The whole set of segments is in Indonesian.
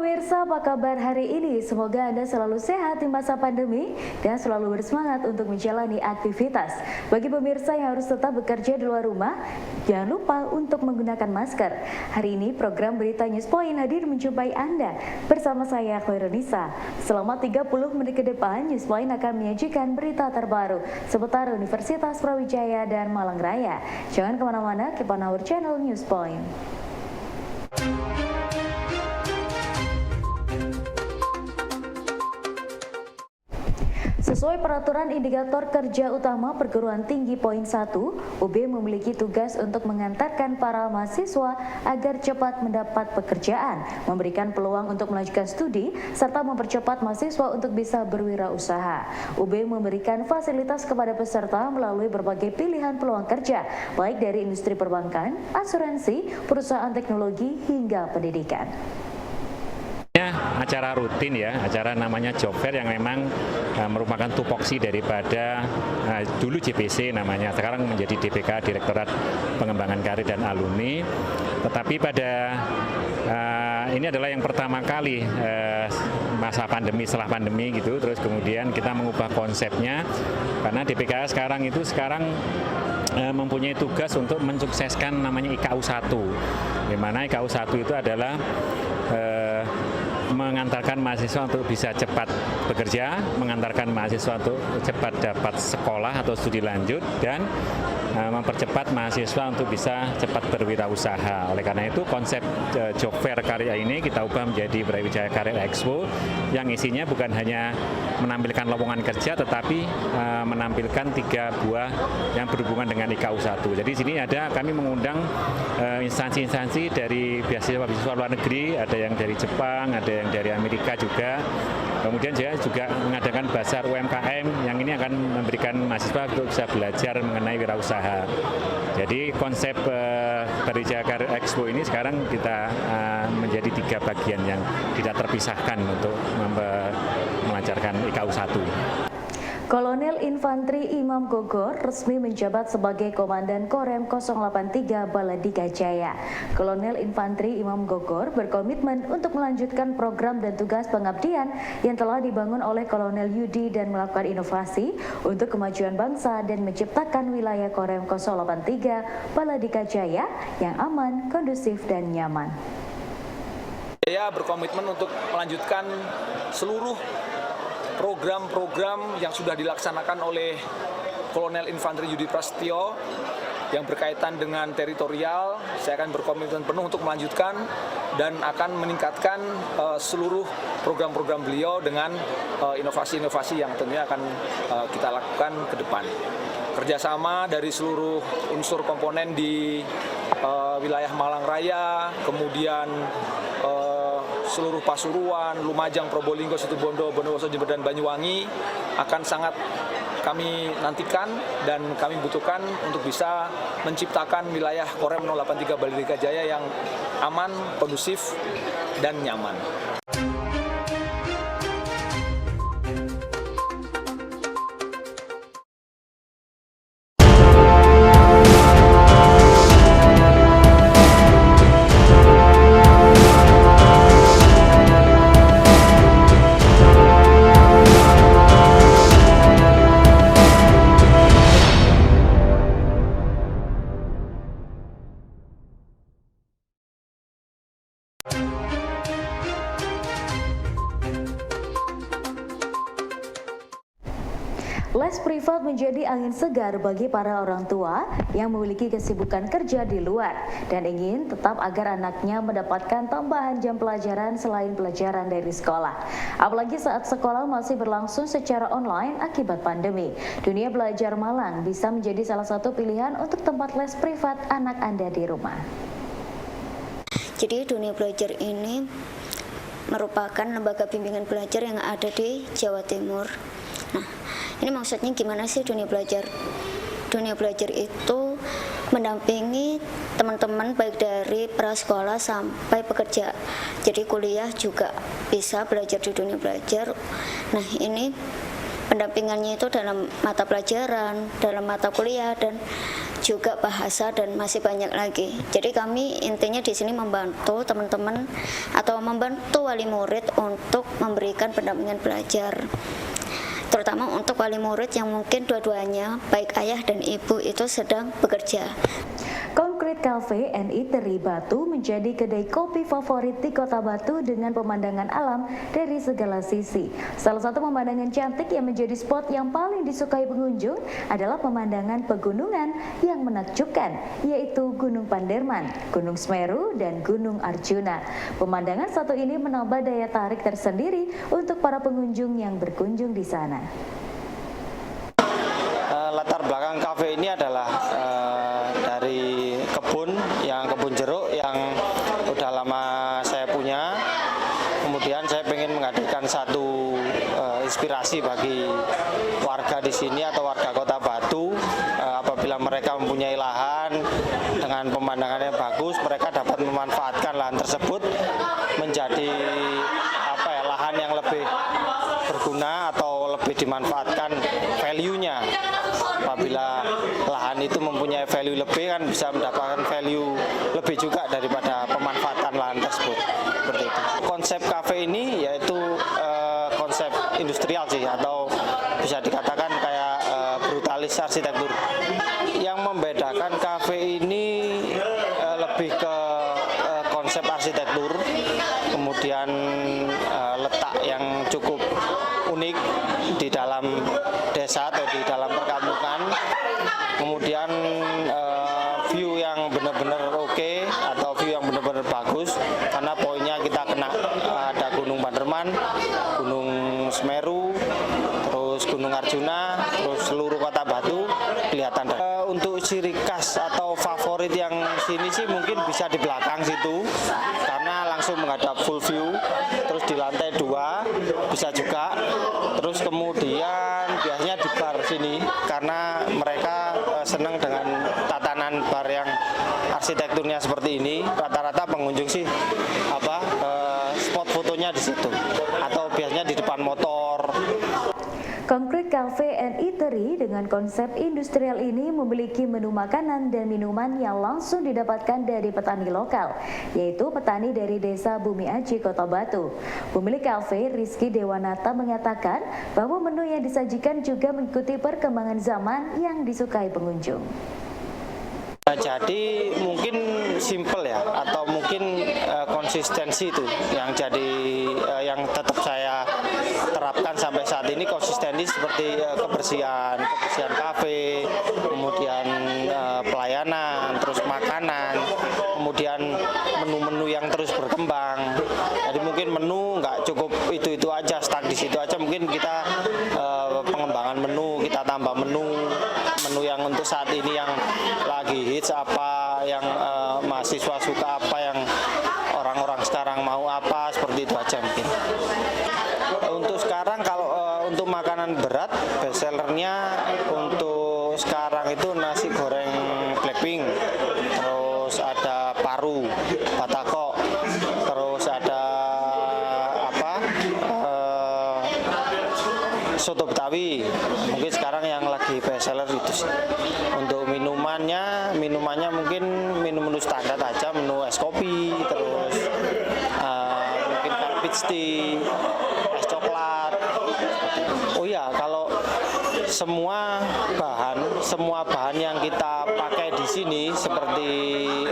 pemirsa, apa kabar hari ini? Semoga Anda selalu sehat di masa pandemi dan selalu bersemangat untuk menjalani aktivitas. Bagi pemirsa yang harus tetap bekerja di luar rumah, jangan lupa untuk menggunakan masker. Hari ini program Berita News Point hadir menjumpai Anda bersama saya, Khaironisa. Selama 30 menit ke depan, News Point akan menyajikan berita terbaru seputar Universitas Brawijaya dan Malang Raya. Jangan kemana-mana, keep on our channel News Point. Sesuai peraturan indikator kerja utama perguruan tinggi poin 1, UB memiliki tugas untuk mengantarkan para mahasiswa agar cepat mendapat pekerjaan, memberikan peluang untuk melanjutkan studi, serta mempercepat mahasiswa untuk bisa berwirausaha. UB memberikan fasilitas kepada peserta melalui berbagai pilihan peluang kerja, baik dari industri perbankan, asuransi, perusahaan teknologi, hingga pendidikan. Acara rutin ya, acara namanya job fair yang memang merupakan tupoksi daripada dulu JPC namanya, sekarang menjadi DPK, Direktorat Pengembangan Karir dan Alumni. Tetapi pada ini adalah yang pertama kali masa pandemi, setelah pandemi gitu, terus kemudian kita mengubah konsepnya karena DPK sekarang mempunyai tugas untuk mensukseskan namanya IKU 1, di mana IKU 1 itu adalah mengantarkan mahasiswa untuk bisa cepat bekerja, mengantarkan mahasiswa untuk cepat dapat sekolah atau studi lanjut, dan mempercepat mahasiswa untuk bisa cepat berwirausaha. Oleh karena itu konsep job fair karya ini kita ubah menjadi Brawijaya Career Expo yang isinya bukan hanya menampilkan lowongan kerja tetapi menampilkan 3 buah yang berhubungan dengan IKU 1. Jadi di sini kami mengundang instansi-instansi dari beasiswa luar negeri, ada yang dari Jepang, ada yang dari Amerika juga. Kemudian saya juga mengadakan bazar UMKM yang ini akan memberikan mahasiswa untuk bisa belajar mengenai wirausaha. Jadi konsep Brawijaya Career Expo ini sekarang kita menjadi 3 bagian yang tidak terpisahkan untuk melancarkan IKU 1. Kolonel Infantri Imam Gogor resmi menjabat sebagai Komandan Korem 083 Baladika Jaya. Kolonel Infantri Imam Gogor berkomitmen untuk melanjutkan program dan tugas pengabdian yang telah dibangun oleh Kolonel Yudi dan melakukan inovasi untuk kemajuan bangsa dan menciptakan wilayah Korem 083 Baladika Jaya yang aman, kondusif, dan nyaman. Saya berkomitmen untuk melanjutkan seluruh program-program yang sudah dilaksanakan oleh Kolonel Infantri Yudi Prasetyo yang berkaitan dengan teritorial. Saya akan berkomitmen penuh untuk melanjutkan dan akan meningkatkan seluruh program-program beliau dengan inovasi-inovasi yang tentunya akan kita lakukan ke depan. Kerjasama dari seluruh unsur komponen di wilayah Malang Raya, kemudian seluruh Pasuruan, Lumajang, Probolinggo, Situbondo, Bondowoso, Jember, dan Banyuwangi akan sangat kami nantikan dan kami butuhkan untuk bisa menciptakan wilayah Korem 083 Baladika Jaya yang aman, kondusif, dan nyaman. Les privat menjadi angin segar bagi para orang tua yang memiliki kesibukan kerja di luar dan ingin tetap agar anaknya mendapatkan tambahan jam pelajaran selain pelajaran dari sekolah. Apalagi saat sekolah masih berlangsung secara online akibat pandemi. Dunia Belajar Malang bisa menjadi salah satu pilihan untuk tempat les privat anak Anda di rumah. Jadi Dunia Belajar ini merupakan lembaga bimbingan belajar yang ada di Jawa Timur. Nah, ini maksudnya gimana sih Dunia Belajar? Dunia Belajar itu mendampingi teman-teman baik dari prasekolah sampai pekerja. Jadi kuliah juga bisa belajar di Dunia Belajar. Nah, ini pendampingannya itu dalam mata pelajaran, dalam mata kuliah, dan juga bahasa, dan masih banyak lagi. Jadi kami intinya di sini membantu teman-teman atau membantu wali murid untuk memberikan pendampingan belajar, terutama untuk wali murid yang mungkin dua-duanya baik ayah dan ibu itu sedang bekerja. Concrete Cafe and Eatery Batu menjadi kedai kopi favorit di Kota Batu dengan pemandangan alam dari segala sisi. Salah satu pemandangan cantik yang menjadi spot yang paling disukai pengunjung adalah pemandangan pegunungan yang menakjubkan, yaitu Gunung Panderman, Gunung Semeru, dan Gunung Arjuna. Pemandangan satu ini menambah daya tarik tersendiri untuk para pengunjung yang berkunjung di sana. Latar belakang kafe ini adalah dari kebun jeruk yang udah lama saya punya. Kemudian saya ingin menghadirkan satu inspirasi bagi warga di sini atau warga Kota Batu. Apabila mereka mempunyai lahan dengan pemandangan yang bagus, mereka dapat memanfaatkan lahan tersebut menjadi lahan yang lebih berguna atau lebih dimanfaatkan value-nya. Apabila lahan itu mempunyai value lebih, kan bisa mendapatkan value lebih juga daripada pemanfaatan lahan tersebut. Seperti itu. Konsep kafe ini yaitu konsep industrial sih, atau bisa dikatakan kayak brutalis arsitektur. Yang membedakan kafe ini lebih ke konsep arsitektur, kemudian letak yang cukup unik di dalam desa atau di dalam perkampungan, kemudian view yang benar-benar oke atau view yang benar-benar bagus, karena poinnya kita kena ada Gunung Panderman, Gunung Semeru, terus Gunung Arjuna, terus seluruh Kota Batu kelihatan. Untuk ciri khas atau favorit yang sini sih mungkin bisa di belakang situ, karena langsung menghadap full view. Terus di lantai 2 bisa juga. Terus kemudian biasanya di bar sini, karena mereka senang dengan tatanan bar yang arsitekturnya seperti ini. Rata-rata pengunjung sih spot fotonya di situ, atau biasanya di depan motor. Concrete Cafe and Eatery dengan konsep industrial ini memiliki menu makanan dan minuman yang langsung didapatkan dari petani lokal, yaitu petani dari Desa Bumi Aji, Kota Batu. Pemilik kafe, Rizky Dewanata, mengatakan bahwa menu yang disajikan juga mengikuti perkembangan zaman yang disukai pengunjung. Jadi mungkin simple ya, atau mungkin konsistensi itu yang jadi yang tetap saya terapkan sampai saat ini. Konsistensi seperti kebersihan kafe, kemudian pelayanan, terus makanan, kemudian menu-menu yang terus berkembang. Jadi mungkin menu nggak cukup itu aja, stuck di situ aja. Mungkin kita pengembangan menu, kita tambah menu yang untuk saat ini yang lagi hits apa, yang mahasiswa suka apa, yang orang-orang sekarang mau apa, seperti itu aja mungkin. Untuk sekarang kalau untuk makanan berat, best sellernya untuk sekarang itu nasi goreng Blackpink, terus ada paru batako, terus ada soto Betawi. Mungkin sekarang yang lagi best seller itu sih. Untuk minumannya mungkin menu standar aja, menu es kopi, terus mungkin peach tea, es coklat. Oh iya, kalau semua bahan yang kita pakai di sini, seperti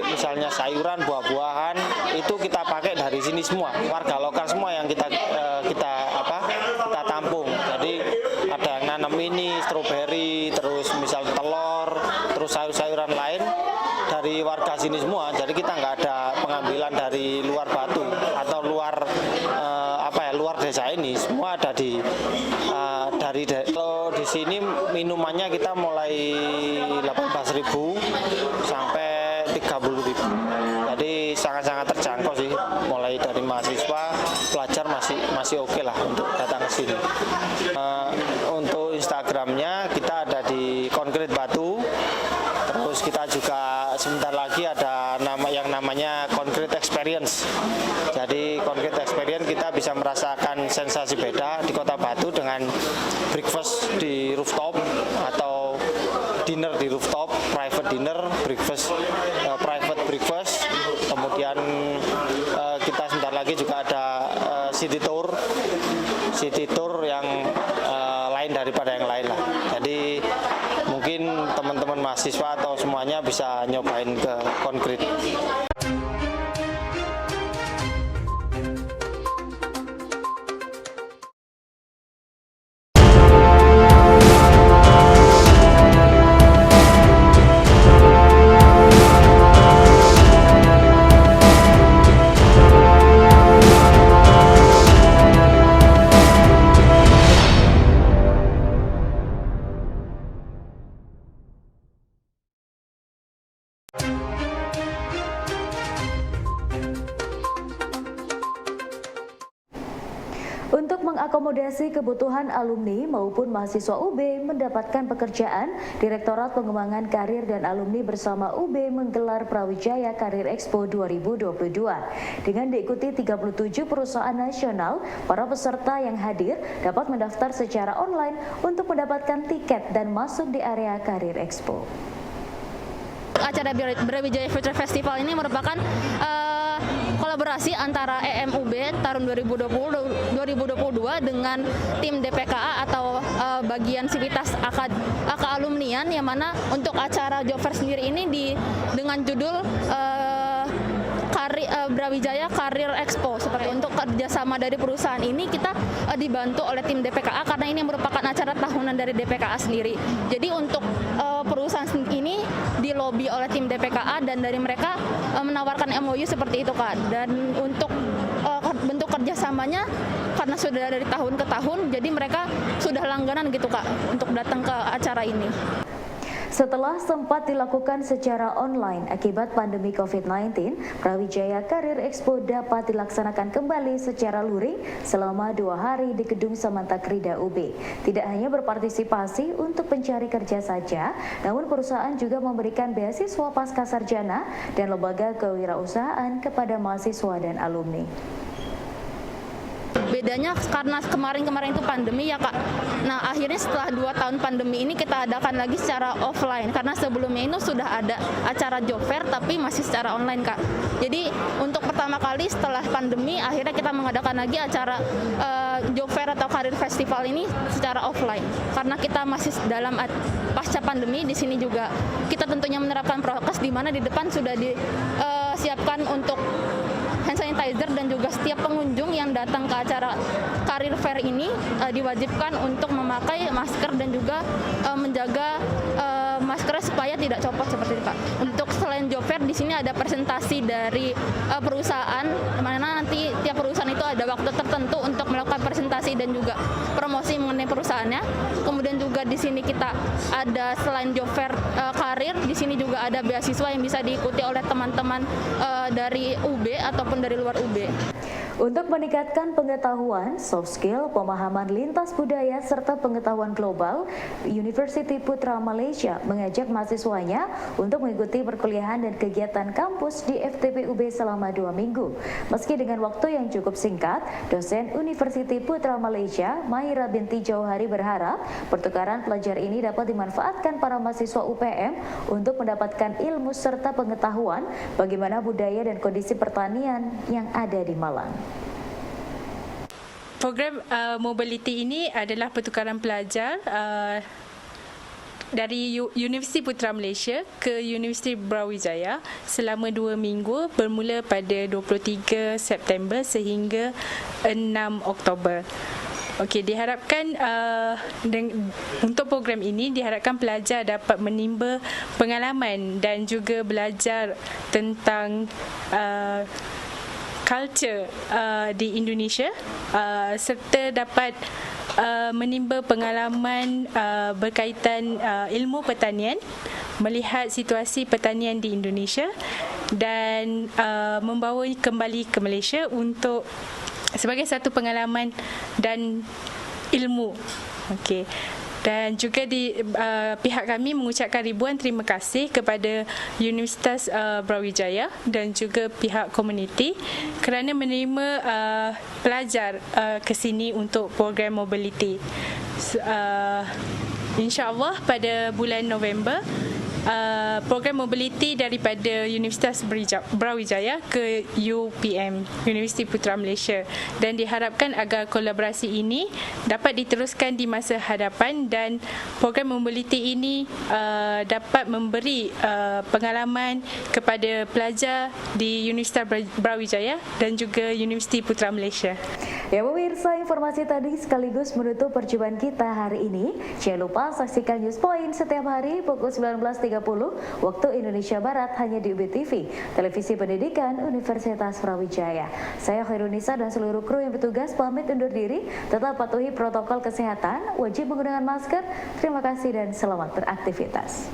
misalnya sayuran, buah-buahan, itu kita pakai dari sini semua, warga lokal semua yang kita tampung. Jadi ada yang nanam ini stroberi, terus misal telur, terus sayur-sayuran lain dari warga sini semua. Jadi kita nggak ada pengambilan dari luar Batu atau luar desa ini. Semua ada kalau di sini minumannya kita mulai 18.000 sampai 30.000. Jadi sangat-sangat terjangkau sih. Mulai dari mahasiswa, pelajar masih oke lah untuk datang ke sini. Untuk Instagramnya kita ada di Concrete Batu. Terus kita juga sebentar lagi ada yang namanya Concrete Experience. Jadi Concrete Experience kita bisa merasakan sensasi beda di Kota Batu dengan breakfast di rooftop atau dinner di rooftop, private dinner breakfast, private breakfast. Kemudian kita sebentar lagi juga ada city tour yang lain daripada yang lain lah. Jadi mungkin teman-teman mahasiswa atau semuanya bisa nyobain ke Konkrit. Untuk mengakomodasi kebutuhan alumni maupun mahasiswa UB mendapatkan pekerjaan, Direktorat Pengembangan Karir dan Alumni bersama UB menggelar Brawijaya Karir Expo 2022. Dengan diikuti 37 perusahaan nasional, para peserta yang hadir dapat mendaftar secara online untuk mendapatkan tiket dan masuk di area Karir Expo. Acara Brawijaya Future Festival ini merupakan kolaborasi antara EMUB tahun 2022 dengan tim DPKA atau bagian sivitas alumnian, yang mana untuk acara job fair sendiri ini dengan judul Brawijaya Karir Expo. Seperti untuk kerjasama dari perusahaan ini, kita dibantu oleh tim DPKA karena ini merupakan acara tahunan dari DPKA sendiri. Jadi untuk perusahaan ini dilobi oleh tim DPKA dan dari mereka menawarkan MOU seperti itu, Kak. Dan untuk bentuk kerjasamanya karena sudah dari tahun ke tahun, jadi mereka sudah langganan gitu, Kak, untuk datang ke acara ini. Setelah sempat dilakukan secara online akibat pandemi COVID-19, Brawijaya Karir Expo dapat dilaksanakan kembali secara luring selama 2 hari di Gedung Samantakrida UB. Tidak hanya berpartisipasi untuk pencari kerja saja, namun perusahaan juga memberikan beasiswa pasca sarjana dan lembaga kewirausahaan kepada mahasiswa dan alumni. Bedanya karena kemarin itu pandemi ya, Kak. Nah, akhirnya setelah 2 tahun pandemi ini kita adakan lagi secara offline, karena sebelumnya itu sudah ada acara job fair tapi masih secara online, Kak. Jadi untuk pertama kali setelah pandemi akhirnya kita mengadakan lagi acara job fair atau karir festival ini secara offline, karena kita masih dalam pasca pandemi. Di sini juga kita tentunya menerapkan prokes, di mana di depan sudah disiapkan untuk hand sanitizer, dan juga setiap pengunjung yang datang ke acara karir fair ini diwajibkan untuk memakai masker dan juga menjaga maskernya supaya tidak copot seperti itu, Kak. Untuk selain job fair, di sini ada presentasi dari perusahaan, mana nanti tiap perusahaan itu ada waktu tertentu untuk melakukan presentasi dan juga promosi mengenai perusahaannya. Kemudian juga di sini kita ada selain job fair karir, di sini juga ada beasiswa yang bisa diikuti oleh teman-teman dari UB ataupun dari luar UB. Untuk meningkatkan pengetahuan, soft skill, pemahaman lintas budaya, serta pengetahuan global, University Putra Malaysia mengajak mahasiswanya untuk mengikuti perkuliahan dan kegiatan kampus di FTP UB selama 2 minggu. Meski dengan waktu yang cukup singkat, dosen University Putra Malaysia, Mahira binti Jauhari, berharap pertukaran pelajar ini dapat dimanfaatkan para mahasiswa UPM untuk mendapatkan ilmu serta pengetahuan bagaimana budaya dan kondisi pertanian yang ada di Malang. Program mobility ini adalah pertukaran pelajar dari Universiti Putra Malaysia ke Universiti Brawijaya selama 2 minggu, bermula pada 23 September sehingga 6 Oktober. Okey, diharapkan untuk program ini diharapkan pelajar dapat menimba pengalaman dan juga belajar tentang culture di Indonesia, serta dapat menimba pengalaman berkaitan ilmu pertanian, melihat situasi pertanian di Indonesia, dan membawa kembali ke Malaysia untuk sebagai satu pengalaman dan ilmu. Okey. Dan juga pihak kami mengucapkan ribuan terima kasih kepada Universitas Brawijaya dan juga pihak komuniti kerana menerima pelajar ke sini untuk program mobility. InsyaAllah pada bulan November program mobility daripada Universitas Brawijaya ke UPM, Universiti Putra Malaysia, dan diharapkan agar kolaborasi ini dapat diteruskan di masa hadapan dan program mobility ini dapat memberi pengalaman kepada pelajar di Universitas Brawijaya dan juga Universiti Putra Malaysia. Ya pemirsa, informasi tadi sekaligus menutup perjumpaan kita hari ini. Jangan lupa saksikan News Point setiap hari pukul 19.30 waktu Indonesia Barat hanya di UB TV, Televisi Pendidikan Universitas Brawijaya. Saya Khairunisa dan seluruh kru yang bertugas pamit undur diri. Tetap patuhi protokol kesehatan, wajib menggunakan masker. Terima kasih dan selamat beraktivitas.